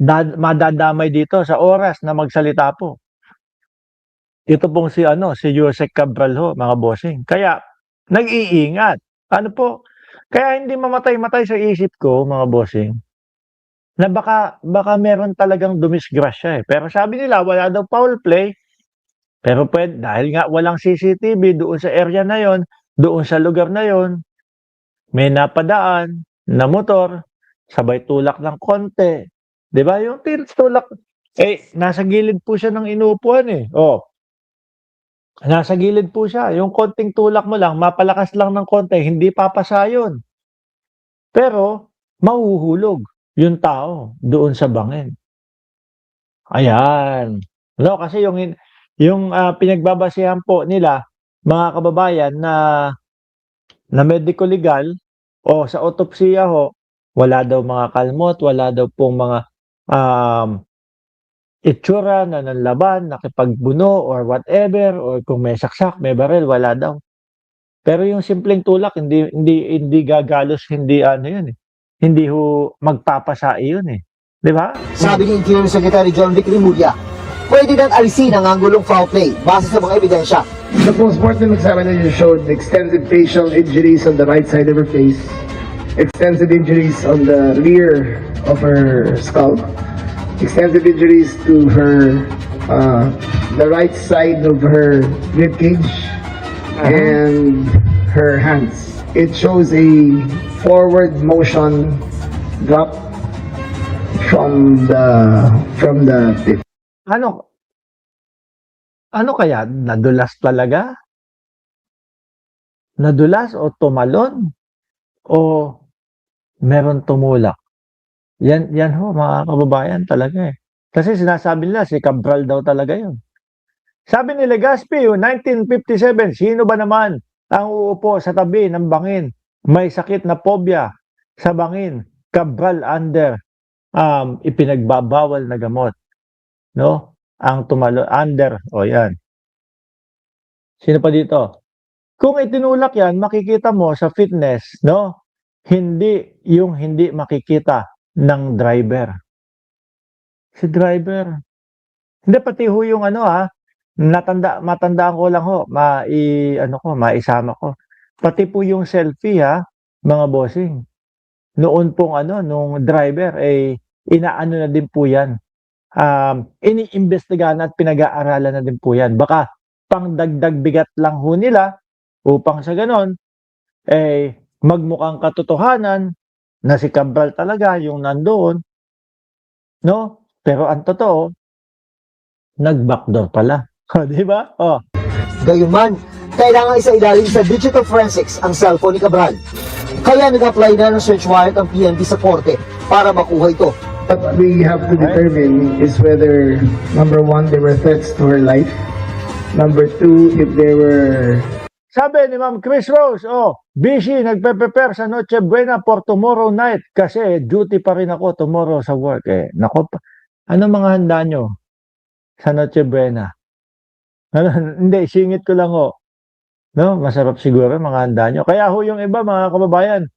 madadamay dito sa oras na magsalita po. Ito pong si Yusek Cabral ho, mga bossing. Kaya, nag-iingat. Ano po? Kaya hindi mamatay-matay sa isip ko, mga bossing, na baka meron talagang dumisgrasya eh. Pero sabi nila, wala daw foul play. Pero dahil nga walang CCTV doon sa area na yon, doon sa lugar na yon, may napadaan na motor, sabay tulak ng konti. 'Di ba? Yung tulak, nasa gilid po siya ng inuupuan eh. Oh, nasa gilid po siya. Yung konting tulak mo lang, mapalakas lang ng konti, hindi papasa yun. Pero, mahuhulog yung tao doon sa bangin. Ayan. No, kasi yung pinagbabasehan po nila, mga kababayan, na medico legal o sa autopsiya ho, wala daw mga kalmot, wala daw pong mga itsura na nanlaban, nakipagbuno or whatever, or kung may saksak, may baril, wala daw. Pero yung simpleng tulak, hindi gagalos, hindi ano yun eh. Hindi ho magpapasa yun eh. Di ba? Sabi ni Interior Secretary John Vic Rimulya, pwede nang alisin ang anggulong foul play base sa mga ebidensya. The postmortem examination showed extensive facial injuries on the right side of her face, extensive injuries on the rear of her skull, extensive injuries to her the right side of her rib cage and her hands. It shows a forward motion drop from the tip. Ano kaya? Nadulas talaga? Nadulas o tumalon? O meron tumulak? Yan ho, mga kababayan talaga eh. Kasi sinasabi nila, si Cabral daw talaga yun. Sabi ni Legazpi, 1957, sino ba naman ang uupo sa tabi ng bangin? May sakit na phobia sa bangin. Cabral under ipinagbabawal na gamot. No? Ang tumalo under, yan. Sino pa dito? Kung itinulak yan, makikita mo sa fitness, no? Hindi makikita ng driver. Si driver. Hindi, pati ho yung matandaan ko lang ho, maisama ko. Pati po yung selfie mga bossing. Noon pong nung driver, inaano na din po yan. Iniimbestigahan at pinag-aaralan na din po yan. Baka pangdagdag bigat lang ho nila upang sa ganon, magmukhang katotohanan na si Cabral talaga yung nandoon. No? Pero ang totoo, nag-backdoor pala. Di ba? Gayunman, kailangan isa-ilalim sa digital forensics ang cellphone ni Cabral. Kaya nag-apply na ng search warrant ang PNP sa korte para makuha ito. What we have to determine is whether, number one, there were threats to her life. Number two, if there were... Sabi ni Ma'am Chris Rose, busy, nagpe-prepare sa Noche Buena for tomorrow night kasi duty pa rin ako tomorrow sa work. Nako, ano mga handa nyo sa Noche Buena? Hindi, singit ko lang ho. No, masarap siguro mga handa nyo. Kaya ho yung iba mga kababayan,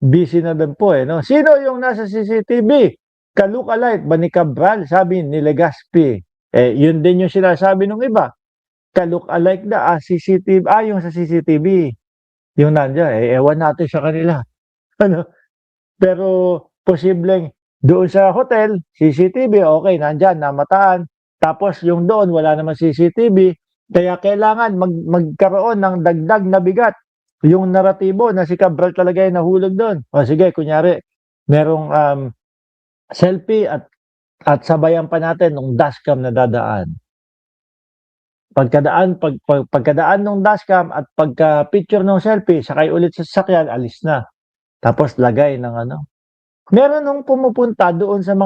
busy na din po no. Sino yung nasa CCTV? Ka-lookalike ba ni Cabral? Sabi ni Legazpi. Yun din yung sinasabi ng iba. Ka-lookalike na CCTV, yung sa CCTV. Yung nandiyan, ewan natin sa kanila. Pero posibleng doon sa hotel, CCTV, okay, nandyan, namataan. Tapos yung doon, wala naman CCTV. Kaya kailangan magkaroon ng dagdag na bigat yung naratibo na si Cabral talaga ay nahulog doon. Sige, kunyari, merong selfie at sabayan pa natin ng dashcam na dadaan. Pagkadaan ng dashcam at pagka-picture ng selfie, sakay ulit sa sasakyan, alis na. Tapos lagay ng Meron nung pumupunta doon sa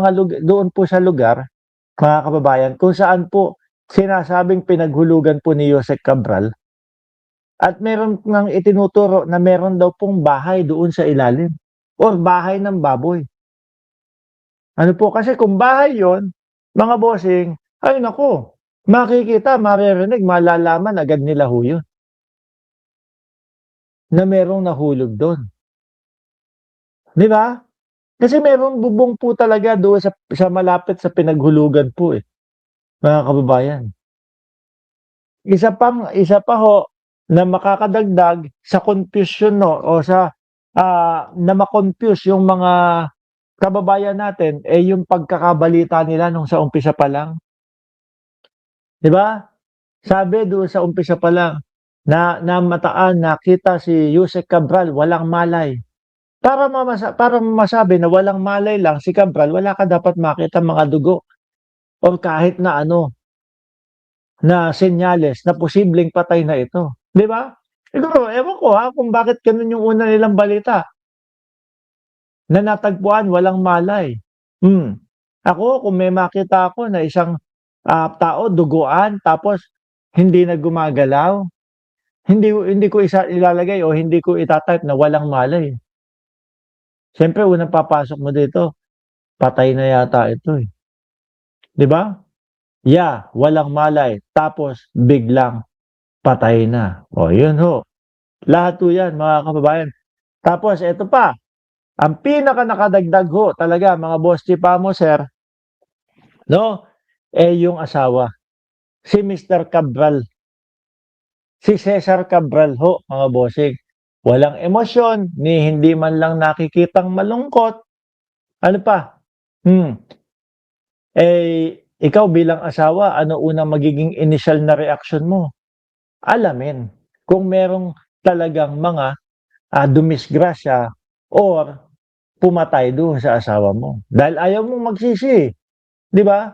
doon po sa lugar, mga kababayan, kung saan po sinasabing pinaghulugan po ni Yusek Cabral. At meron nang itinuturo na meron daw pong bahay doon sa ilalim. Or bahay ng baboy. Ano po? Kasi kung bahay yon, mga bossing, ay nako, makikita, maririnig, malalaman agad nila ho yun. Na merong nahulog doon. Di ba? Kasi meron bubong po talaga doon sa malapit sa pinaghulugan po eh, mga kababayan. Isa pa ho na makakadagdag sa confusion no o sa na ma-confuse yung mga kababayan natin eh yung pagkakabalita nila nung sa umpisa pa lang. 'Di ba? Sabi doon sa umpisa pa lang na nakita si Yusek Cabral walang malay. Para masabi na walang malay lang si Cabral, wala ka dapat makita mga dugo o kahit na ano na senyales na posibleng patay na ito, 'di ba? Siguro ewan ko ha kung bakit gano'n yung una nilang balita na natagpuan walang malay. Ako kung may makita ako na isang, tao duguan tapos hindi na gumagalaw, hindi ko ilalagay o hindi ko ita-type na walang malay. Siyempre unang papasok mo dito, patay na yata ito, eh, 'di ba? Yeah, walang malay tapos biglang patay na. O yun ho, lahat ho yan mga kababayan. Tapos eto pa, ang pinaka nakadagdag ho talaga mga boss chipamo sir, no, eh yung asawa, si Mr. Cabral, si Cesar Cabral ho mga bossing. Walang emosyon, ni hindi man lang nakikitang malungkot. Ano pa? Ikaw bilang asawa, ano unang magiging initial na reaksyon mo? Alamin kung merong talagang mga dumisgrasya or pumatay doon sa asawa mo. Dahil ayaw mong magsisi, 'di ba?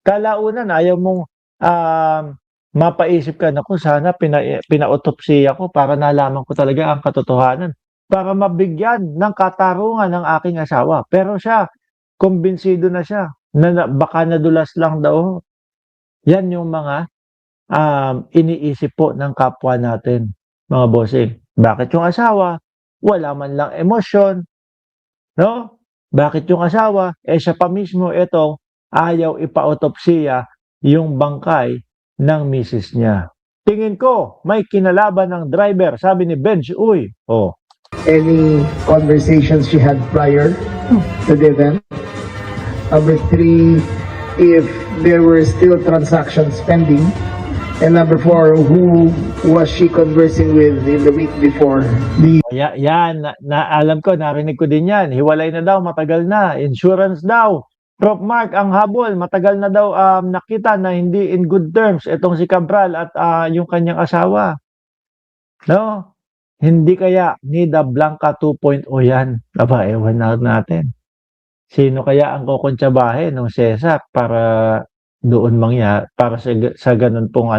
Kalaunan ayaw mong mapaisip ka, naku sana pinautopsiya ko para nalaman ko talaga ang katotohanan. Para mabigyan ng katarungan ng aking asawa. Pero siya, kumbinsido na siya na baka nadulas lang daw. Yan yung mga iniisip po ng kapwa natin, mga bossing. Bakit yung asawa, wala man lang emosyon, no? Bakit yung asawa, siya pa mismo itong ayaw ipa-autopsiya yung bangkay ng misis niya. Tingin ko, may kinalaban ng driver, sabi ni Benj, uy, oh. Any conversations she had prior to the event? Number 3, if there were still transactions pending. And number 4, who was she conversing with in the week before? Yan, alam ko, narinig ko din yan. Hiwalay na daw, matagal na. Insurance daw. Prof. Mark, ang habol, matagal na daw nakita na hindi in good terms itong si Cabral at yung kanyang asawa. No? Hindi kaya Nida Blanca 2.0 yan. Aba, ewan natin. Sino kaya ang kukuntsabahe ng Cesar para doon para sa ganun pong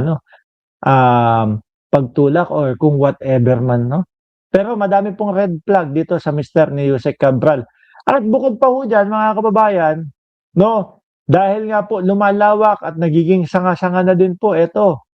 pagtulak or kung whatever man, no? Pero madami pong red flag dito sa Mr. ni Yusek Cabral. At bukod pa ho dyan, mga kababayan, no, dahil nga po lumalawak at nagiging sanga-sanga na din po ito,